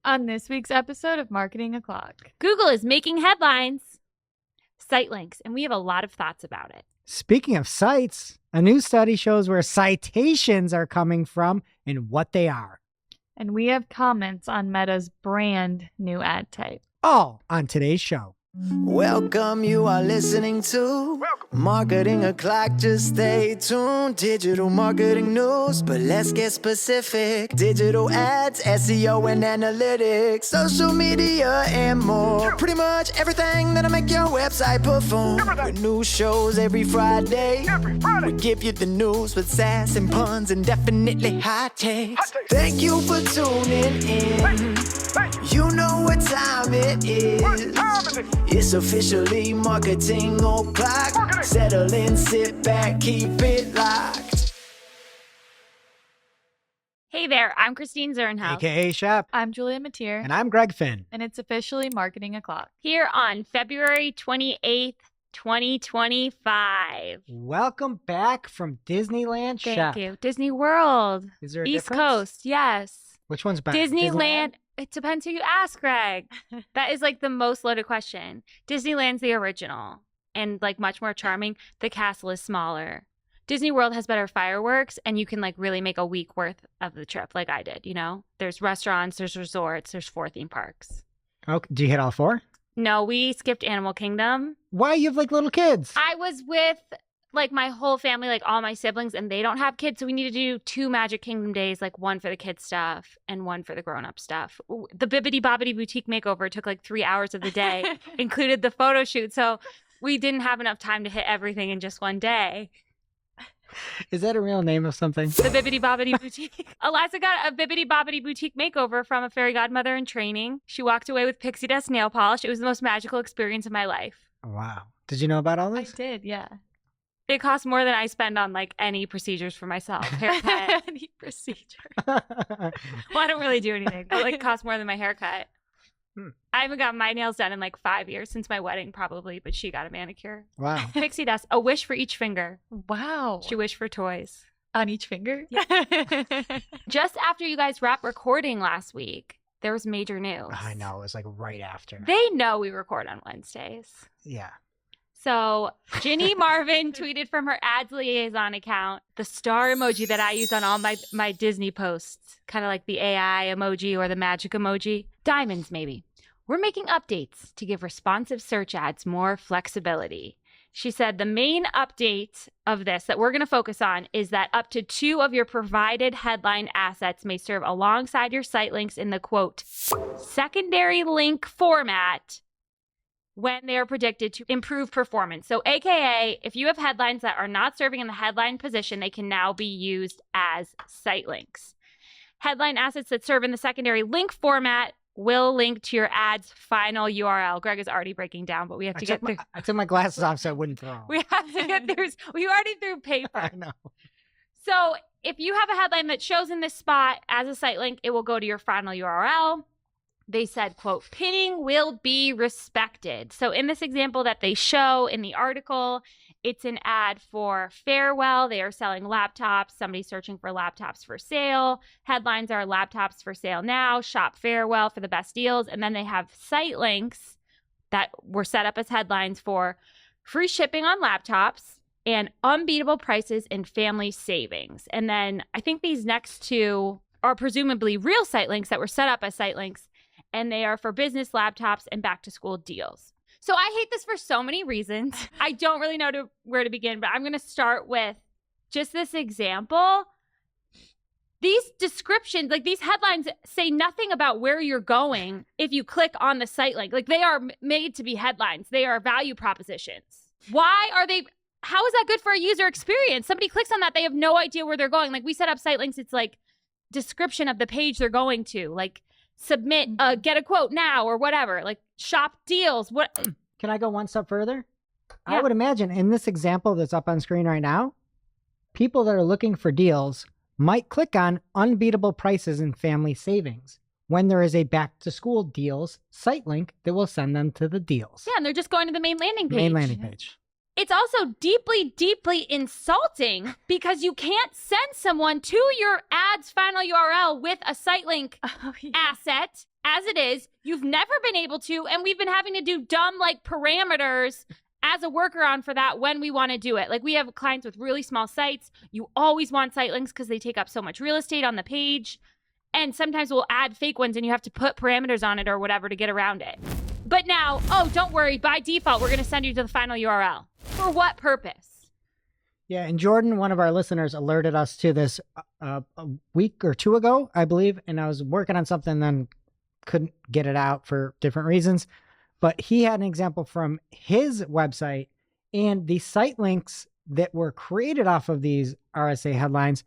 On this week's episode of Marketing O'Clock. Google is making headlines. Sitelinks, and we have a lot of thoughts about it. Speaking of sites, a new study shows where citations are coming from and what they are. And we have comments on Meta's brand new ad type. All on today's show. Welcome, you are listening to Marketing O'Clock. Just stay tuned. Digital marketing news, but let's get specific. Digital ads, SEO and analytics, social media and more. Pretty much everything that'll make your website perform. With new shows every Friday. We give you the news with sass and puns and definitely hot takes. Thank you for tuning in. You know what time it is. It's officially Marketing O'Clock. Settle in, sit back, keep it locked. Hey there, I'm Christine Zernhouse. AKA Shep. I'm Julia Mateer. And I'm Greg Finn. And it's officially Marketing O'Clock. Here on February 28th, 2025. Welcome back from Disneyland, Shep. Thank you. Disney World. Is there a East difference? Coast, yes. Which one's better? Disneyland. It depends who you ask, Greg. That is like the most loaded question. Disneyland's the original and like much more charming. The castle is smaller. Disney World has better fireworks and you can like really make a week worth of the trip like I did, you know? There's restaurants, there's resorts, there's 4 theme parks. Okay. Do you hit all 4? No, we skipped Animal Kingdom. Why? You have like little kids. I was with like my whole family, like all my siblings, and they don't have kids. So we need to do 2 Magic Kingdom days, like one for the kids stuff and one for the grown-up stuff. The Bibbidi Bobbidi Boutique makeover took like 3 hours of the day, included the photo shoot. So we didn't have enough time to hit everything in just one day. Is that a real name of something? The Bibbidi Bobbidi Boutique. Eliza got a Bibbidi Bobbidi Boutique makeover from a fairy godmother in training. She walked away with pixie dust nail polish. It was the most magical experience of my life. Wow. Did you know about all I this? did, yeah. It costs more than I spend on like any procedures for myself. Haircut. Any procedure. Well, I don't really do anything, but like costs more than my haircut. I haven't got my nails done in like 5 years since my wedding, probably, but she got a manicure. Wow. Pixie dust, a wish for each finger. Wow. She wished for toys. On each finger? Just after you guys wrapped recording last week, there was major news. I know. It was like right after. They know we record on Wednesdays. Yeah. So Ginny Marvin tweeted from her ads liaison account the star emoji that I use on all my Disney posts, kind of like the AI emoji or the magic emoji. Diamonds, maybe. We're making updates to give responsive search ads more flexibility. She said the main update of this that we're going to focus on is that up to 2 of your provided headline assets may serve alongside your site links in the, quote, secondary link format when they are predicted to improve performance. So AKA, if you have headlines that are not serving in the headline position, they can now be used as site links. Headline assets that serve in the secondary link format will link to your ad's final URL. Greg is already breaking down, but we have to get through. I took my glasses off so I wouldn't throw them. We have to get through. We already threw paper. I know. So if you have a headline that shows in this spot as a site link, it will go to your final URL. They said, quote, pinning will be respected. So in this example that they show in the article, it's an ad for Farewell. They are selling laptops. Somebody's searching for laptops for sale. Headlines are laptops for sale now. Shop Farewell for the best deals. And then they have site links that were set up as headlines for free shipping on laptops and unbeatable prices and family savings. And then I think these next 2 are presumably real site links that were set up as site links, and they are for business laptops and back to school deals. So I hate this for so many reasons. I don't really know where to begin, but I'm going to start with just this example. These descriptions, like these headlines say nothing about where you're going if you click on the site link. Like they are made to be headlines. They are value propositions. Why are they? How is that good for a user experience? Somebody clicks on that, they have no idea where they're going. Like we set up site links, it's like description of the page they're going to, like submit, get a quote now or whatever, like shop deals. What? Can I go one step further? Yeah. I would imagine in this example that's up on screen right now, people that are looking for deals might click on unbeatable prices and family savings when there is a back to school deals site link that will send them to the deals. Yeah, and they're just going to the main landing page. Main landing page. It's also deeply, deeply insulting because you can't send someone to your ad's final URL with a site link asset as it is, you've never been able to, and we've been having to do dumb like parameters as a workaround for that when we want to do it. Like we have clients with really small sites. You always want site links because they take up so much real estate on the page. And sometimes we'll add fake ones and you have to put parameters on it or whatever to get around it. But now, oh, don't worry. By default, we're going to send you to the final URL. For what purpose? Yeah, and Jordan, one of our listeners, alerted us to this a week or two ago, I believe. And I was working on something, then couldn't get it out for different reasons. But he had an example from his website, and the site links that were created off of these RSA headlines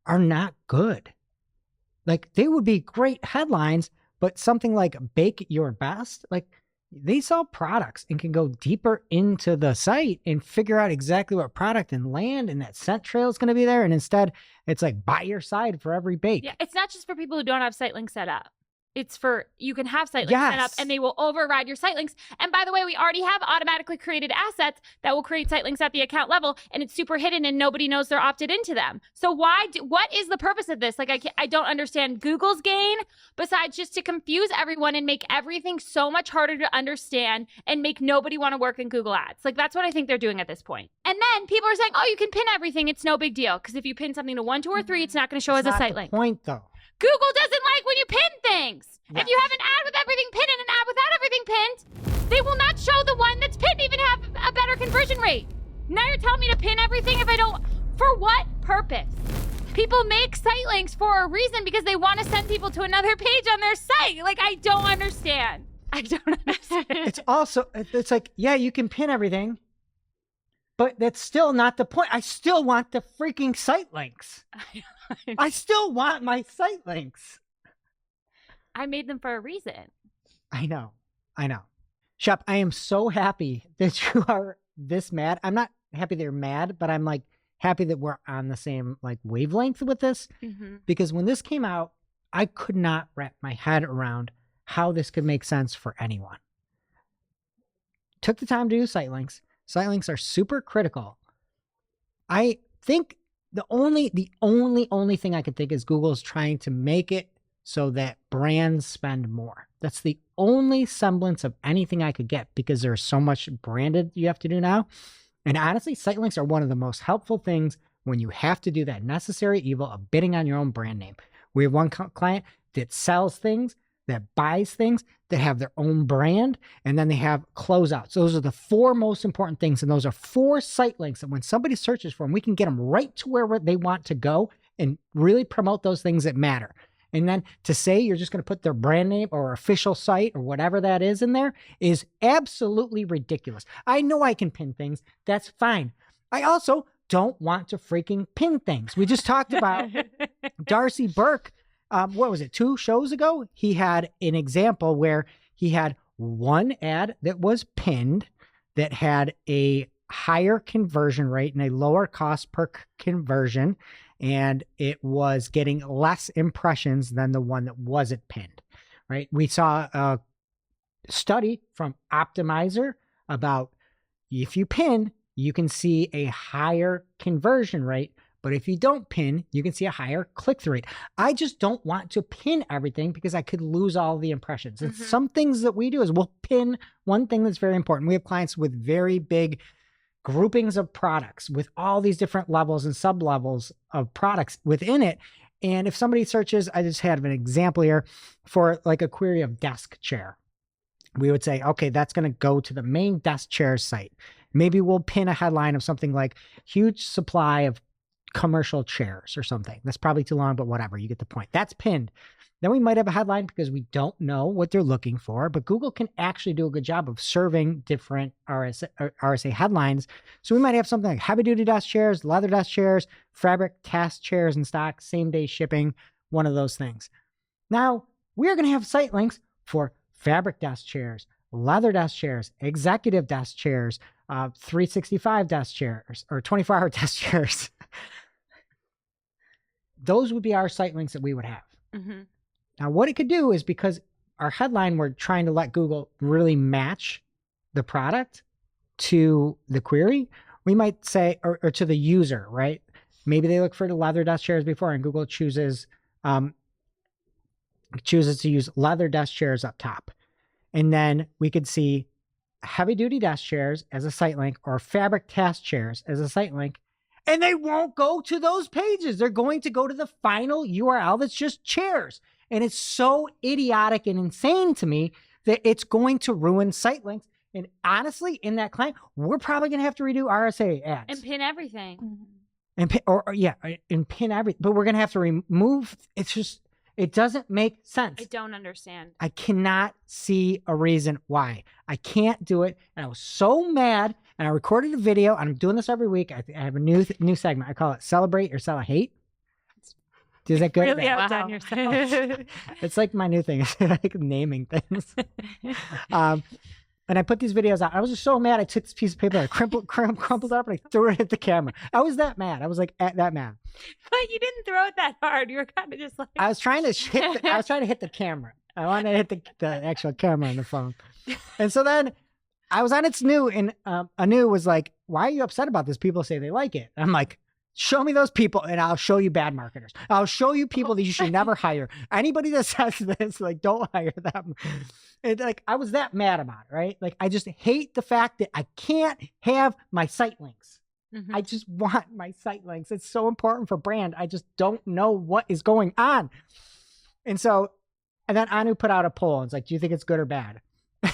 are not good. Like, they would be great headlines, but something like Bake Your Best, like, they sell products and can go deeper into the site and figure out exactly what product and land, and that scent trail is going to be there. And instead, it's like buy your side for every bake. Yeah, it's not just for people who don't have site links set up. It's for, you can have site links set up and they will override your site links. And by the way, we already have automatically created assets that will create site links at the account level, and it's super hidden and nobody knows they're opted into them. So what is the purpose of this? Like, I don't understand Google's gain besides just to confuse everyone and make everything so much harder to understand and make nobody want to work in Google Ads. Like, that's what I think they're doing at this point. And then people are saying, oh, you can pin everything. It's no big deal. Because if you pin something to 1, 2, or 3, it's not going to show as a site link. Point though. Google doesn't like when you pin things. Yes. If you have an ad with everything pinned and an ad without everything pinned, they will not show the one that's pinned even have a better conversion rate. Now you're telling me to pin everything if I don't. For what purpose? People make site links for a reason because they want to send people to another page on their site. Like, I don't understand. I don't understand. It's like, yeah, you can pin everything, but that's still not the point. I still want the freaking site links. I still want my site links. I made them for a reason. I know. Shep, I am so happy that you are this mad. I'm not happy that you're mad, but I'm like happy that we're on the same like wavelength with this. Mm-hmm. Because when this came out, I could not wrap my head around how this could make sense for anyone. Took the time to do site links. Site links are super critical. I think the only thing I could think is Google's trying to make it so that brands spend more. That's the only semblance of anything I could get because there's so much branded you have to do now. And honestly, site links are one of the most helpful things when you have to do that necessary evil of bidding on your own brand name. We have one client that sells things, that buys things, that have their own brand, and then they have closeouts. Those are the 4 most important things, and those are 4 site links that when somebody searches for them, we can get them right to where they want to go and really promote those things that matter. And then to say you're just going to put their brand name or official site or whatever that is in there is absolutely ridiculous. I know I can pin things. That's fine. I also don't want to freaking pin things. We just talked about Darcy Burke. What was it? 2 shows ago, he had an example where he had one ad that was pinned that had a higher conversion rate and a lower cost per conversion, and it was getting less impressions than the one that wasn't pinned, right? We saw a study from Optimizer about if you pin, you can see a higher conversion rate, but if you don't pin, you can see a higher click-through rate. I just don't want to pin everything because I could lose all the impressions. And some things that we do is we'll pin one thing that's very important. We have clients with very big groupings of products with all these different levels and sub-levels of products within it. And if somebody searches, I just had an example here for like a query of desk chair. We would say, okay, that's going to go to the main desk chair site. Maybe we'll pin a headline of something like huge supply of commercial chairs or something. That's probably too long, but whatever, you get the point. That's pinned. Then we might have a headline because we don't know what they're looking for, but Google can actually do a good job of serving different RSA headlines. So we might have something like heavy duty desk chairs, leather desk chairs, fabric task chairs in stock, same day shipping, one of those things. Now we're going to have site links for fabric desk chairs, leather desk chairs, executive desk chairs, 365 desk chairs, or 24-hour desk chairs. Those would be our site links that we would have. Mm-hmm. Now, what it could do is because our headline, we're trying to let Google really match the product to the query. We might say, or to the user, right? Maybe they look for the leather desk chairs before and Google chooses chooses to use leather desk chairs up top. And then we could see heavy duty desk chairs as a site link or fabric task chairs as a site link. And they won't go to those pages. They're going to go to the final URL that's just chairs. And it's so idiotic and insane to me that it's going to ruin site links. And honestly, in that client, we're probably going to have to redo RSA ads. And pin everything. And pin, and pin everything. But we're going to have to remove, it's just, it doesn't make sense. I don't understand. I cannot see a reason why. I can't do it. And I was so mad. And I recorded a video. And I'm doing this every week. I have a new segment. I call it Celebrate or Sell a Hate. Is that good? Really outdone yourself. It's like my new thing. It's like naming things. And I put these videos out. I was just so mad. I took this piece of paper, I crumpled it up, and I threw it at the camera. I was that mad. I was like that mad. But you didn't throw it that hard. You were kind of just like. I was trying to hit the camera. I wanted to hit the actual camera on the phone. And so then I was on It's New, and Anu was like, "Why are you upset about this? People say they like it." And I'm like, show me those people and I'll show you bad marketers. I'll show you people that you should never hire. Anybody that says this, like, don't hire them. And like, I was that mad about it, right? Like, I just hate the fact that I can't have my site links. I just want my site links. It's so important for brand. I just don't know what is going on. And then Anu put out a poll. It's like, do you think it's good or bad?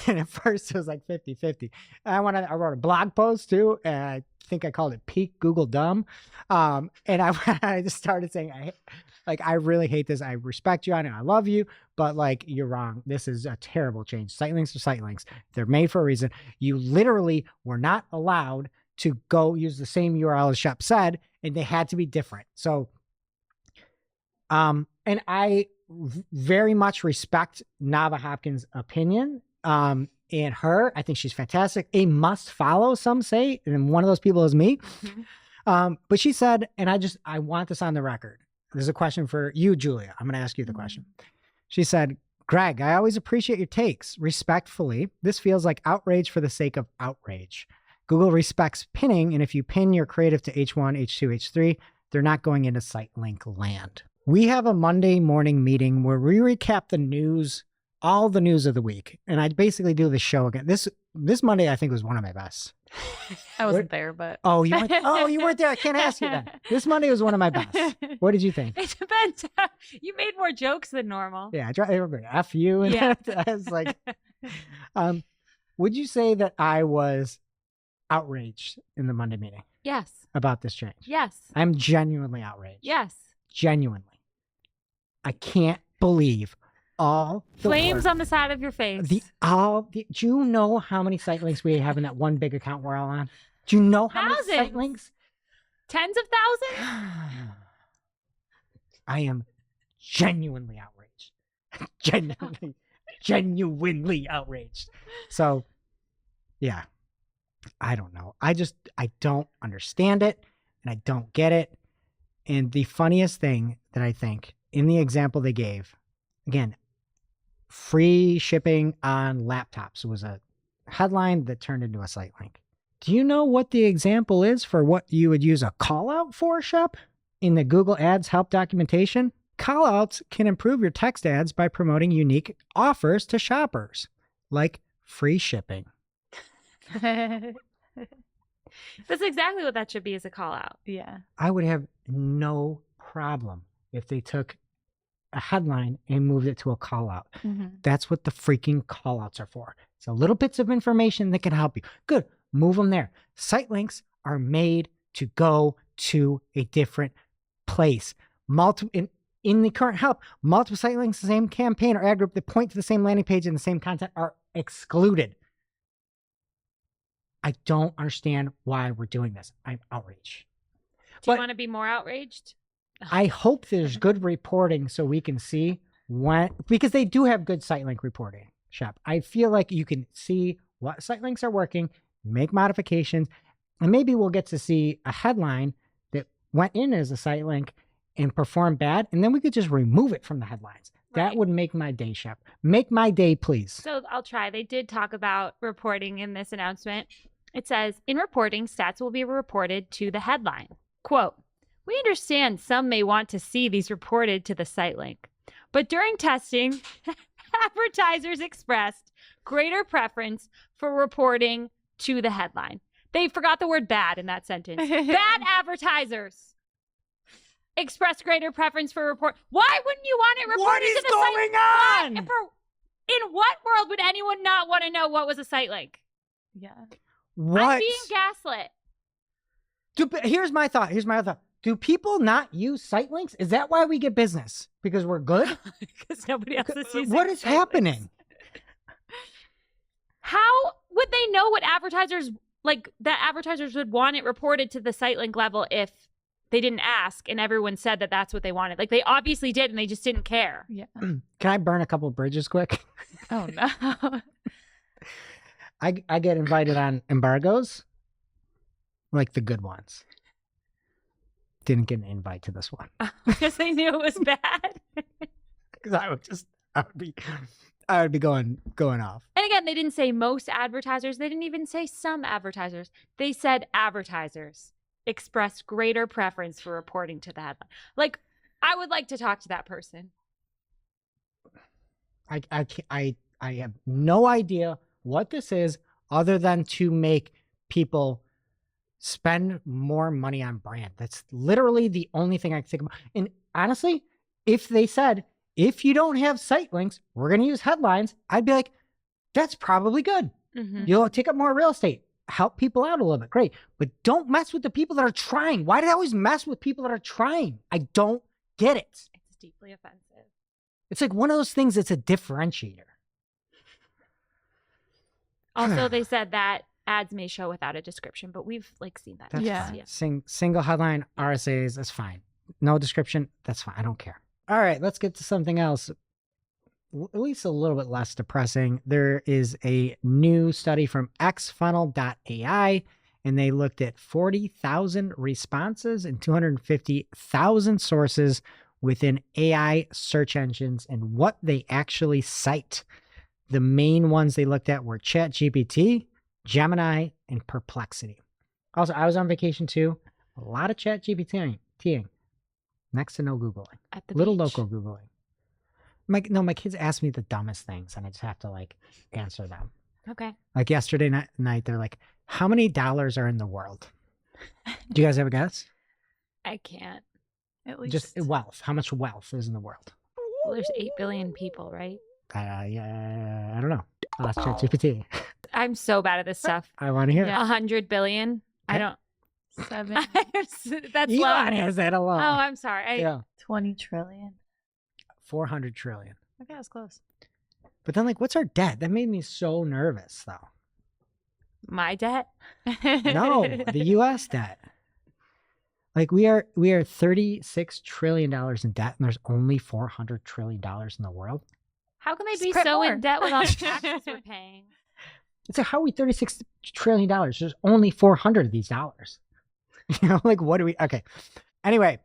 And at first it was like 50-50. I wrote a blog post too. And I think I called it Peak Google Dumb. And I just started saying, I really hate this. I respect you, Anu. I love you, but like, you're wrong. This is a terrible change. Site links are site links. They're made for a reason. You literally were not allowed to go use the same URL as Shep said, and they had to be different. So, and I very much respect Nava Hopkins' opinion. And I think she's fantastic. A must follow, some say, and one of those people is me. But she said, and I want this on the record. There's a question for you, Julia. I'm going to ask you the question. She said, Greg, I always appreciate your takes. Respectfully, this feels like outrage for the sake of outrage. Google respects pinning, and if you pin your creative to H1, H2, H3, they're not going into site link land. We have a Monday morning meeting where we recap the news, all the news of the week. And I basically do the show again. This Monday, I think, was one of my best. I wasn't there, but. Oh, you weren't there. I can't ask you then. This Monday was one of my best. What did you think? It depends. You made more jokes than normal. Yeah, I tried everybody. F you. And Yeah. I was like, would you say that I was outraged in the Monday meeting Yes. about this change? Yes. I'm genuinely outraged. Yes. Genuinely. I can't believe all the Flames work. on the side of your face. Do you know how many site links we have in that one big account we're all on? Do you know how many site Thousands. links? Tens of thousands? I am genuinely outraged. Genuinely outraged. So, yeah, I don't know. I don't understand it and I don't get it. And the funniest thing that I think in the example they gave, again, free shipping on laptops was a headline that turned into a site link. Do you know what the example is for what you would use a call out for, Shep? In the Google Ads help documentation, call outs can improve your text ads by promoting unique offers to shoppers, like free shipping. That's exactly what that should be, as a call out. Yeah. I would have no problem if they took a headline and moved it to a call out. That's what the freaking call outs are for. So little bits of information that can help you. Good. Move them there. Site links are made to go to a different place. In the current help, multiple site links, the same campaign or ad group that point to the same landing page and the same content are excluded. I don't understand why we're doing this. I'm outraged. Do you want to be more outraged? I hope there's good reporting so we can see because they do have good site link reporting, Shep. I feel like you can see what site links are working, make modifications, and maybe we'll get to see a headline that went in as a site link and performed bad, and then we could just remove it from the headlines. That Right. would make my day, Shep. Make my day, please. So I'll try. They did talk about reporting in this announcement. It says, in reporting, stats will be reported to the headline. Quote, we understand some may want to see these reported to the site link. But during testing, advertisers expressed greater preference for reporting to the headline. They forgot the word bad in that sentence. Bad advertisers express greater preference for report. Why wouldn't you want it reported What is to the going site? on? In what world would anyone not want to know what was a site link? Yeah. What? I'm being gaslit. Here's my thought. Do people not use site links? Is that why we get business? Because we're good? Because nobody else is using What is site links. happening? How would they know what advertisers would want it reported to the site link level if they didn't ask and everyone said that that's what they wanted? Like, they obviously did and they just didn't care. Yeah. Can I burn a couple bridges quick? Oh no. I get invited on embargoes, like the good ones. Didn't get an invite to this one Because they knew it was bad. because I would be going off. And again, they didn't say most advertisers. They didn't even say some advertisers. They said advertisers expressed greater preference for reporting to the headline. Like, I would like to talk to that person. I have no idea what this is other than to make people spend more money on brand. That's literally the only thing I can think about. And honestly, if they said, if you don't have site links, we're going to use headlines, I'd be like, that's probably good. Mm-hmm. You'll take up more real estate, help people out a little bit. Great. But don't mess with the people that are trying. Why do they always mess with people that are trying? I don't get it. It's deeply offensive. It's like one of those things that's a differentiator. Also, they said that ads may show without a description, but we've seen that. That's Yeah. fine. Single headline, RSAs, that's fine. No description, that's fine. I don't care. All right, let's get to something else, at least a little bit less depressing. There is a new study from xfunnel.ai, and they looked at 40,000 responses and 250,000 sources within AI search engines and what they actually cite. The main ones they looked at were ChatGPT, Gemini, and Perplexity. Also, I was on vacation too. A lot of ChatGPTing. Next to no Googling. At the Little beach. local Googling. My kids ask me the dumbest things and I just have to answer them. Okay. Like yesterday night, they're like, how many dollars are in the world? Do you guys have a guess? I can't. At least Just wealth. How much wealth is in the world? Well, there's 8 billion people, right? Yeah, I don't know. I'll ask ChatGPT. I'm so bad at this stuff. I want to hear. Yeah. 100 billion? I don't. 7, That's low. Elon has that alone. Oh, I'm sorry. Yeah. 20 trillion. 400 trillion. Okay, that's close. But then, what's our debt? That made me so nervous, though. My debt? No, the U.S. debt. We are $36 trillion in debt, and there's only $400 trillion in the world. How can they be Spread so more. in debt with all the taxes we're paying? It's like, how are we $36 trillion? There's only 400 of these dollars. What do we? Okay. Anyway,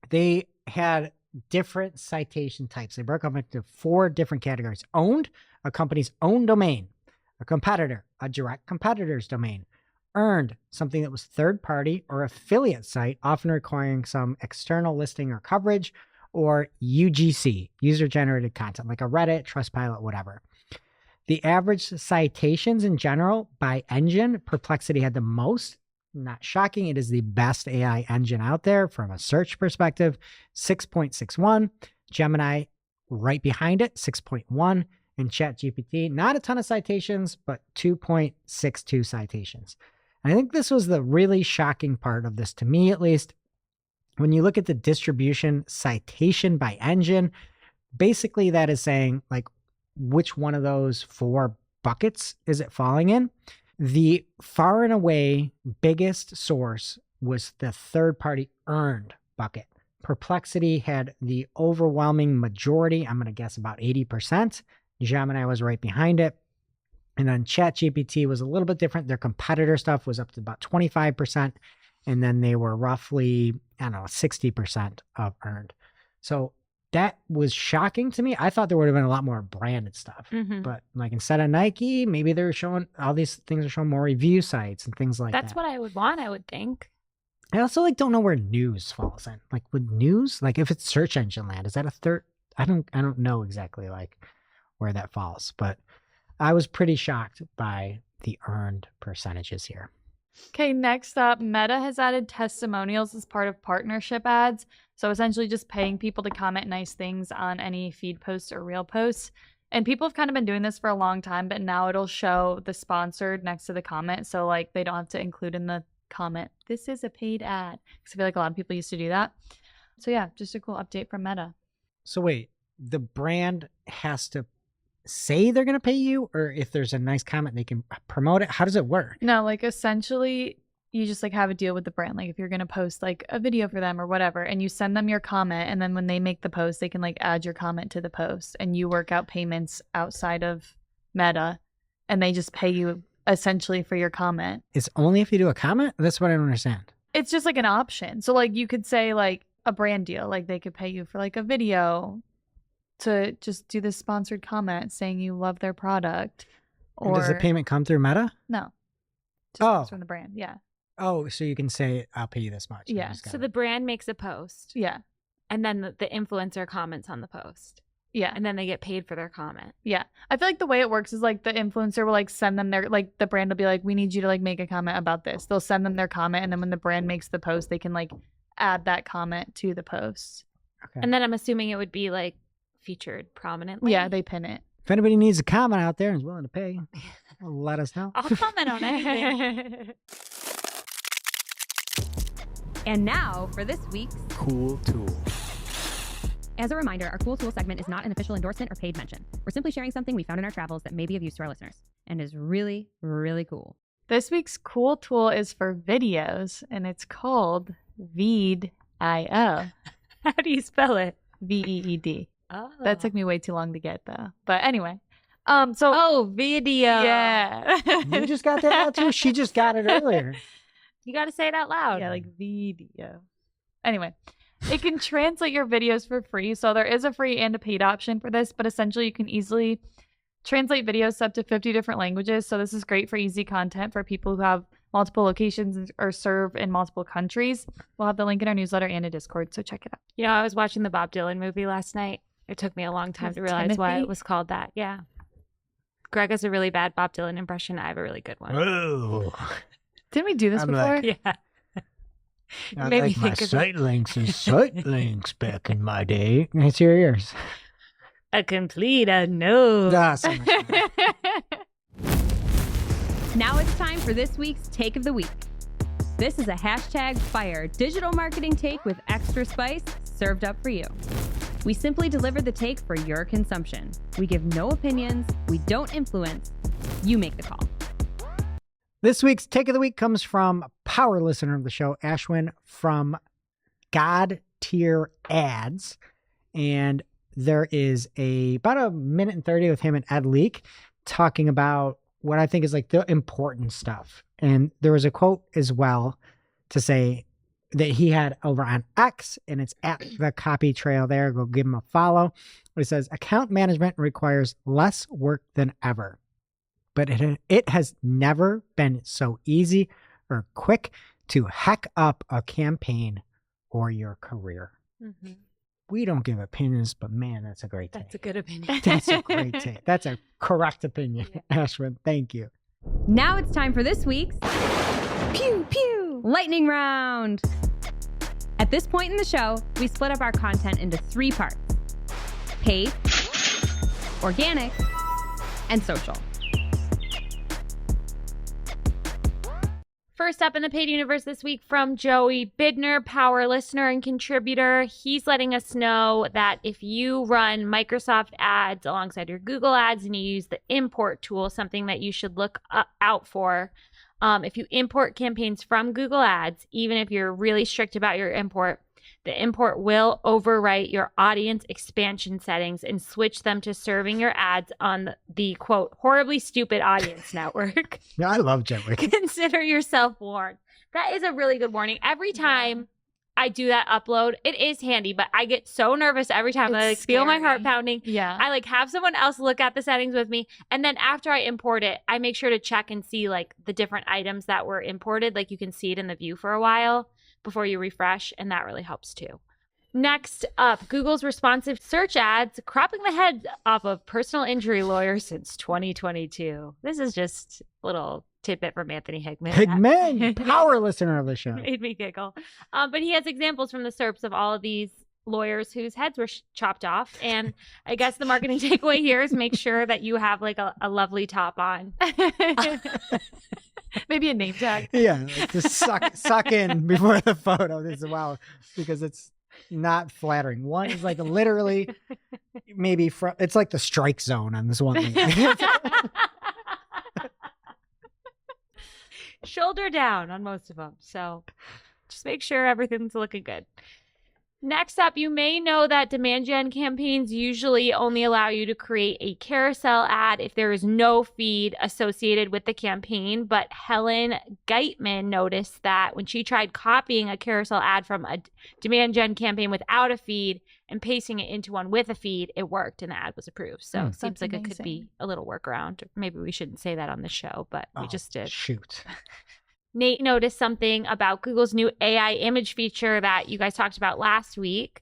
they had different citation types. They broke up into 4 different categories: owned, a company's own domain; a competitor, a direct competitor's domain; earned, something that was third party or affiliate site, often requiring some external listing or coverage; or UGC, user generated content, like a Reddit, Trustpilot, whatever. The average citations in general by engine, Perplexity had the most. Not shocking. It is the best AI engine out there from a search perspective, 6.61. Gemini right behind it, 6.1. And ChatGPT, not a ton of citations, but 2.62 citations. And I think this was the really shocking part of this, to me at least. When you look at the distribution citation by engine, basically that is saying which one of those 4 buckets is it falling in. The far and away biggest source was the third party earned bucket. Perplexity had the overwhelming majority. I'm going to guess about 80%. Gemini was right behind it. And then ChatGPT was a little bit different. Their competitor stuff was up to about 25%. And then they were roughly, 60% of earned. So that was shocking to me. I thought there would have been a lot more branded stuff. Mm-hmm. But instead of Nike, maybe they're showing, all these things are showing more review sites and things like that. That's what I would want, I would think. I also don't know where news falls in. With news, if it's search engine land, is that a third? I don't know exactly like where that falls, but I was pretty shocked by the earned percentages here. Okay, next up, Meta has added testimonials as part of partnership ads. So essentially just paying people to comment nice things on any feed posts or reel posts. And people have kind of been doing this for a long time, but now it'll show the sponsored next to the comment. So like they don't have to include in the comment, this is a paid ad. Because I feel like a lot of people used to do that. So yeah, just a cool update from Meta. So wait, the brand has to say they're going to pay you, or if there's a nice comment, they can promote it? How does it work? No, like essentially you just like have a deal with the brand. Like if you're going to post like a video for them or whatever, and you send them your comment, and then when they make the post, they can like add your comment to the post, and you work out payments outside of Meta, and they just pay you essentially for your comment. It's only if you do a comment? That's what I don't understand. It's just like an option. So like you could say like a brand deal, like they could pay you for like a video to just do this sponsored comment saying you love their product. And Or does the payment come through Meta? no, just Oh. comes from the brand. Yeah, Oh, so you can say, I'll pay you this much. and Yeah. just So gotta- the brand makes a post, yeah, and then the influencer comments on the post, yeah. and then they get paid for their comment. Yeah. I feel like the way it works is like the influencer will like send them their, like the brand will be like, we need you to like make a comment about this. They'll send them their comment. And then when the brand makes the post, they can like add that comment to the post. Okay. And then I'm assuming it would be like featured prominently. Yeah. They pin it. If anybody needs a comment out there and is willing to pay, let us know. I'll comment on it. And now for this week's Cool tool. As a reminder, our Cool Tool segment is not an official endorsement or paid mention. We're simply sharing something we found in our travels that may be of use to our listeners and is really, really cool. This week's cool tool is for videos and it's called Veed.io. How do you spell it? VEED. Oh. That took me way too long to get though. But anyway, video. yeah. You just got that out too? She just got it earlier. You got to say it out loud. Yeah, like video. Anyway, it can translate your videos for free. So there is a free and a paid option for this, but essentially you can easily translate videos up to 50 different languages. So this is great for easy content for people who have multiple locations or serve in multiple countries. We'll have the link in our newsletter and a Discord, so check it out. You know, I was watching the Bob Dylan movie last night. It took me a long time With to realize why Timothy? it was called that. Yeah. Greg has a really bad Bob Dylan impression. I have a really good one. Oh, Didn't we do this I'm before? like- Yeah. I Made me like my think of it. Sitelinks and Sitelinks back in my day. It's your ears. A complete unknown. Ah, so much better. Now it's time for this week's Take of the Week. This is a hashtag fire digital marketing take with extra spice served up for you. We simply deliver the take for your consumption. We give no opinions. We don't influence. You make the call. This week's Take of the Week comes from power listener of the show, Ashwin from God Tier Ads. And there is about a minute and 30 with him and Ed Leak talking about what I think is like the important stuff. And there was a quote as well to say that he had over on X, and it's at the copy trail there. Go give him a follow. It says, account management requires less work than ever, but it has never been so easy or quick to hack up a campaign or your career. Mm-hmm. We don't give opinions, but man, that's a great take. That's a good opinion. That's a great take. That's a correct opinion, Ashwin. Thank you. Now it's time for this week's Pew Pew Lightning Round. At this point in the show, we split up our content into 3 parts: paid, organic, and social. First up in the paid universe this week from Joey Bidner, power listener and contributor. He's letting us know that if you run Microsoft ads alongside your Google ads and you use the import tool, something that you should look out for. If you import campaigns from Google Ads, even if you're really strict about your import, the import will overwrite your audience expansion settings and switch them to serving your ads on the quote, horribly stupid audience network. Yeah, I love Jetwick. Consider yourself warned. That is a really good warning. Every time I do that upload, it is handy, but I get so nervous every time. I It's feel my scary. heart pounding. Yeah. I have someone else look at the settings with me. And then after I import it, I make sure to check and see the different items that were imported. You can see it in the view for a while before you refresh. And that really helps too. Next up, Google's responsive search ads cropping the head off of personal injury lawyers since 2022. This is just a little tidbit from Anthony Higman. Higman, power listener of the show. Made me giggle. But he has examples from the SERPs of all of these lawyers whose heads were chopped off. And I guess the marketing takeaway here is make sure that you have like a lovely top on. Maybe a name tag. Yeah, like just suck in before the photo. This is wow, because it's not flattering. One is like literally maybe it's like the strike zone on this one. Shoulder down on most of them. So just make sure everything's looking good. Next up, you may know that demand gen campaigns usually only allow you to create a carousel ad if there is no feed associated with the campaign. But Helen Geitman noticed that when she tried copying a carousel ad from a demand gen campaign without a feed and pasting it into one with a feed, it worked and the ad was approved. So it seems like it could be a little workaround. Maybe we shouldn't say that on the show, but we just did. Shoot. Nate noticed something about Google's new AI image feature that you guys talked about last week.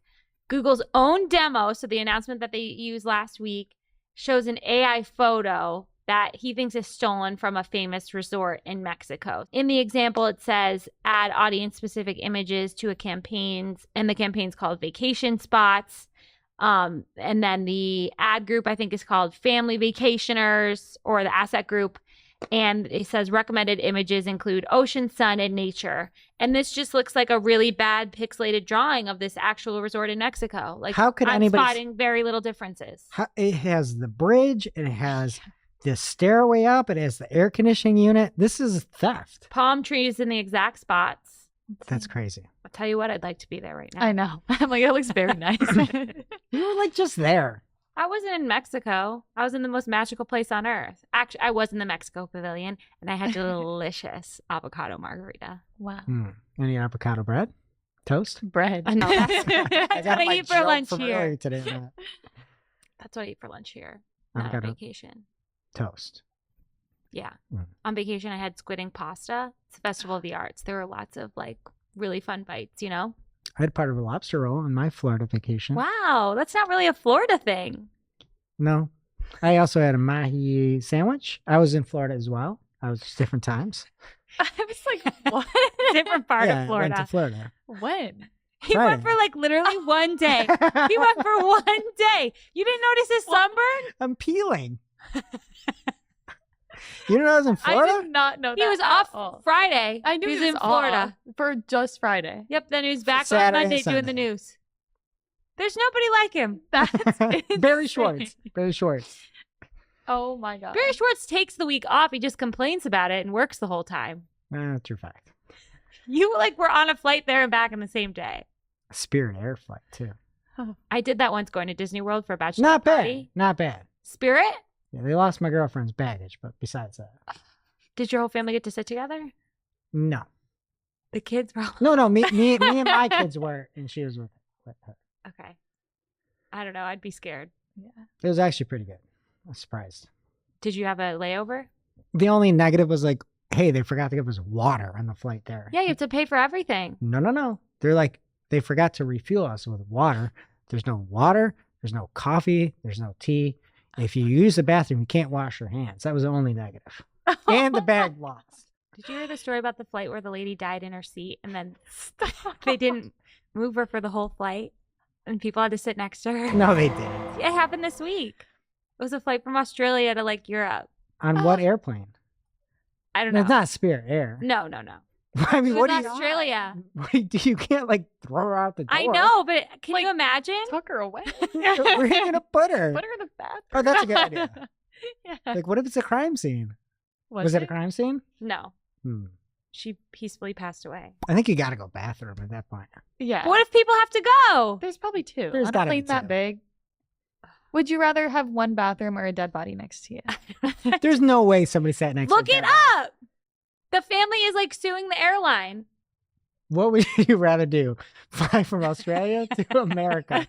Google's own demo, so the announcement that they used last week, shows an AI photo that he thinks is stolen from a famous resort in Mexico. In the example, it says add audience-specific images to a campaign, and the campaign's called Vacation Spots. And then the ad group, I think, is called Family Vacationers, or the asset group. And it says recommended images include ocean, sun, and nature. And this just looks like a really bad pixelated drawing of this actual resort in Mexico. Like, how could I'm spotting very little differences. It has the bridge. It has the stairway up. It has the air conditioning unit. This is theft. Palm trees in the exact spots. That's crazy. I'll tell you what, I'd like to be there right now. I know. I'm like, it looks very nice. You were like just there. I wasn't in Mexico. I was in the most magical place on earth. Actually, I was in the Mexico Pavilion, and I had a delicious avocado margarita. Wow. Any avocado bread? Toast? Bread. No, that's what I eat for lunch here. Today, That's what I eat for lunch here. Not on avocado vacation. toast. Yeah. On vacation, I had squid and pasta. It's a festival of the arts. There were lots of like really fun bites, you know? I had part of a lobster roll on my Florida vacation. Wow. That's not really a Florida thing. No. I also had a mahi sandwich. I was in Florida as well. I was just different times. I was like, what? Different part yeah, of Florida. I went to Florida. When? He Friday. went for like literally one day. He went for one day. You didn't notice his sunburn? I'm peeling. You didn't know I was in Florida? I did not know that. He was at off all. Friday. I knew he was he in was Florida. off for just Friday. Yep. Then he was back Saturday on and Monday doing Sunday. the news. There's nobody like him. That's Barry insane. Schwartz. Barry Schwartz. Oh my god. Barry Schwartz takes the week off. He just complains about it and works the whole time. True fact. You like were on a flight there and back in the same day. Spirit Air flight too. I did that once going to Disney World for a bachelor Not bad. party. Not bad. Spirit? Yeah, they lost my girlfriend's baggage, but besides that, Did your whole family get to sit together? no. The kids were No. Me and my kids were, and she was with her. okay. I don't know. I'd be scared. It was actually pretty good. I was surprised. Did you have a layover? The only negative was like, hey, they forgot to give us water on the flight there. Yeah, you have to pay for everything. No. They're like, they forgot to refuel us with water. There's no water. There's no coffee. There's no tea. If you use the bathroom, you can't wash your hands. That was the only negative. And the bag lost. Did you hear the story about the flight where the lady died in her seat and then they didn't move her for the whole flight and people had to sit next to her? No, they didn't. It happened this week. It was a flight from Australia to like Europe. On what airplane? I don't know. It's not Spirit Air. No. I mean, It what was do you? Australia. What do you can't like throw her out the door. I know, but can you Like, imagine? Tuck her away. Where are you gonna put her? Put her in the bathroom. Oh, that's a good idea. Yeah. Like, what if it's a crime scene? Was it a crime scene? No. Hmm. She peacefully passed away. I think you got to go bathroom at that point. Yeah. What if people have to go? There's probably two. There's On a gotta be plane that two. big. Would you rather have one bathroom or a dead body next to you? There's no way somebody sat next Look to it that. up. The family is like suing the airline. What would you rather do? Fly from Australia to America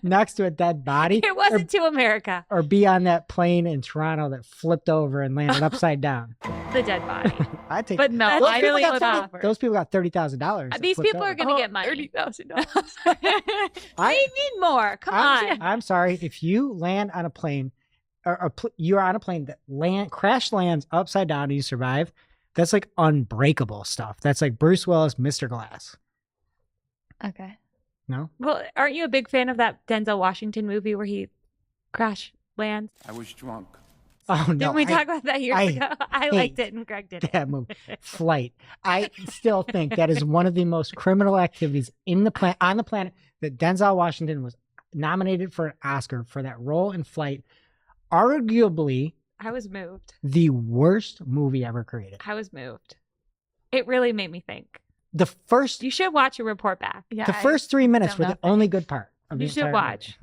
next to a dead body? It wasn't to America. Or be on that plane in Toronto that flipped over and landed upside down? The the dead body. I take. But no, That's I really really tough. offer. Those people got $30,000. These people are going to get money. $30,000. They need more. Come on. I'm sorry. If you land on a plane, or you're on a plane that crash lands upside down and you survive, that's like unbreakable stuff. That's like Bruce Willis, Mr. Glass. Okay. No? Well, aren't you a big fan of that Denzel Washington movie where he crash lands? I was drunk. Oh, no. Didn't we talk about that years I ago? I hate liked it and Greg did it. that movie? Flight. I still think that is one of the most criminal activities on the planet, that Denzel Washington was nominated for an Oscar for that role in Flight. Arguably I was moved. the worst movie ever created. I was moved. It really made me think. The first You should watch and report back. Yeah. the first 3 minutes don't were know. the only good part of the You should entire watch. movie.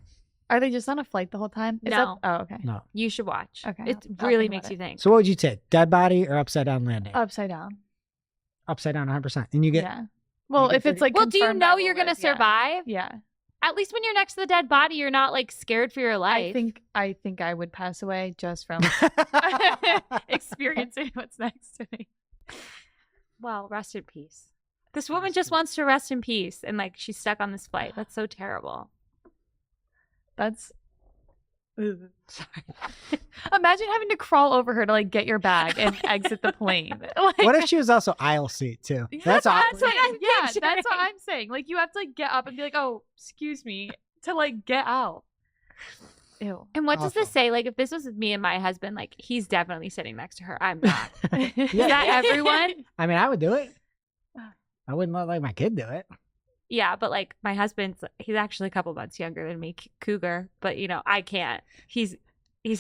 Are they just on a flight the whole time? No. Oh, okay. No. You should watch. Okay, It I'll really think makes about you it. think. So what would you take? Dead body or upside down landing? Upside down. Upside down 100%. And you get Yeah. Well, get if it's 30 like Well, do you confirmed know by you're going to Lord, yeah. survive? Yeah. At least when you're next to the dead body, you're not like scared for your life. I think I would pass away just from experiencing what's next to me. Well, rest in peace. This woman just wants to rest in peace and like she's stuck on this flight. That's so terrible. That's sorry. Imagine having to crawl over her to like get your bag and exit the plane. Like, What if she was also aisle seat too? That's awkward. what I'm yeah, that's picturing. what I'm saying. Like you have to like get up and be like, "Oh, excuse me," to like get out. Ew. And what does this Awful. say? Like if this was me and my husband, like he's definitely sitting next to her. I'm not. Is Yeah. that everyone? I mean, I would do it. I wouldn't let like my kid do it. Yeah, but like my husband's he's actually a couple months younger than me, Cougar, but you know, I can't. He's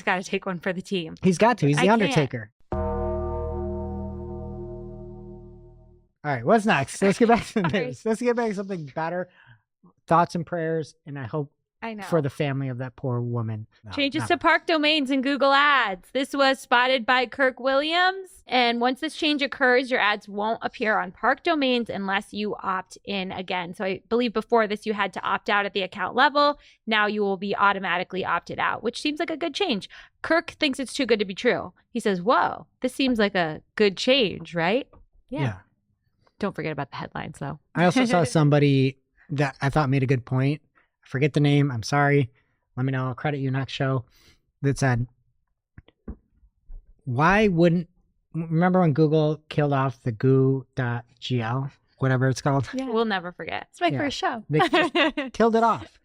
got to take one for the team. He's got to. He's the I can't. Undertaker. All right, what's next? Let's get back to the Sorry. news. Let's get back to something better. Thoughts and prayers, and I hope I know. for the family of that poor woman. No, Changes no. to park domains in Google Ads. This was spotted by Kirk Williams. And once this change occurs, your ads won't appear on park domains unless you opt in again. So I believe before this, you had to opt out at the account level. Now you will be automatically opted out, which seems like a good change. Kirk thinks it's too good to be true. He says, whoa, this seems like a good change, right? Yeah. Don't forget about the headlines, though. I also saw somebody that I thought made a good point. I forget the name. I'm sorry. Let me know. I'll credit you next show. That said, why wouldn't, remember when Google killed off the goo.gl, whatever it's called? Yeah. We'll never forget. It's my Yeah. first show. They just killed it off.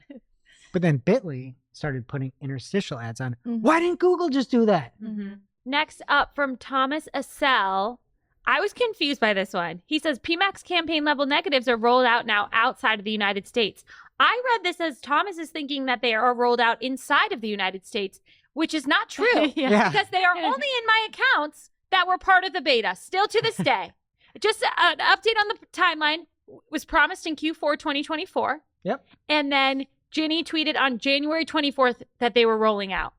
But then Bitly started putting interstitial ads on. Mhm. Why didn't Google just do that? Mm-hmm. Next up from Thomas Assell. I was confused by this one. He says PMAX campaign level negatives are rolled out now outside of the United States. I read this as Thomas is thinking that they are rolled out inside of the United States, which is not true Yeah. because they are only in my accounts that were part of the beta still to this day. Just an update on the timeline was promised in Q4 2024. Yep. And then Ginny tweeted on January 24th that they were rolling out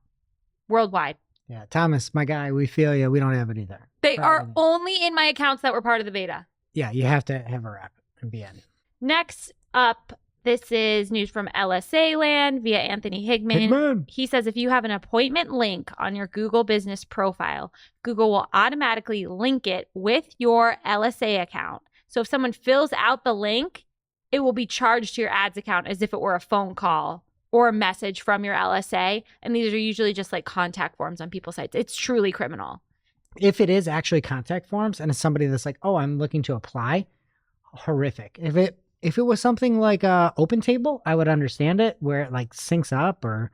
worldwide. Yeah, Thomas, my guy, we feel you. We don't have it either. They are Probably. only in my accounts that were part of the beta. Yeah, you have to have a wrap and be in. Next up, this is news from LSA Land via Anthony Higman. Higman. He says if you have an appointment link on your Google business profile, Google will automatically link it with your LSA account. So if someone fills out the link, it will be charged to your ads account as if it were a phone call or a message from your LSA. And these are usually just like contact forms on people's sites. It's truly criminal. If it is actually contact forms and it's somebody that's like, oh, I'm looking to apply, horrific. If it was something like Open Table, I would understand it where it like syncs up, or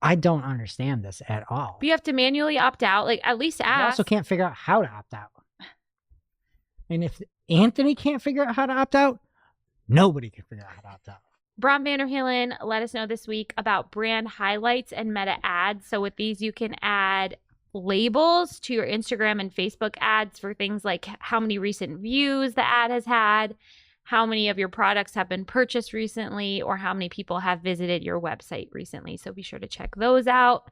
I don't understand this at all. But you have to manually opt out. Like at least I ask. also can't figure out how to opt out. And if Anthony can't figure out how to opt out, nobody can figure out how to opt out. Bron Vanderhelen let us know this week about brand highlights and meta ads. So with these, you can add labels to your Instagram and Facebook ads for things like how many recent views the ad has had, how many of your products have been purchased recently, or how many people have visited your website recently. So be sure to check those out.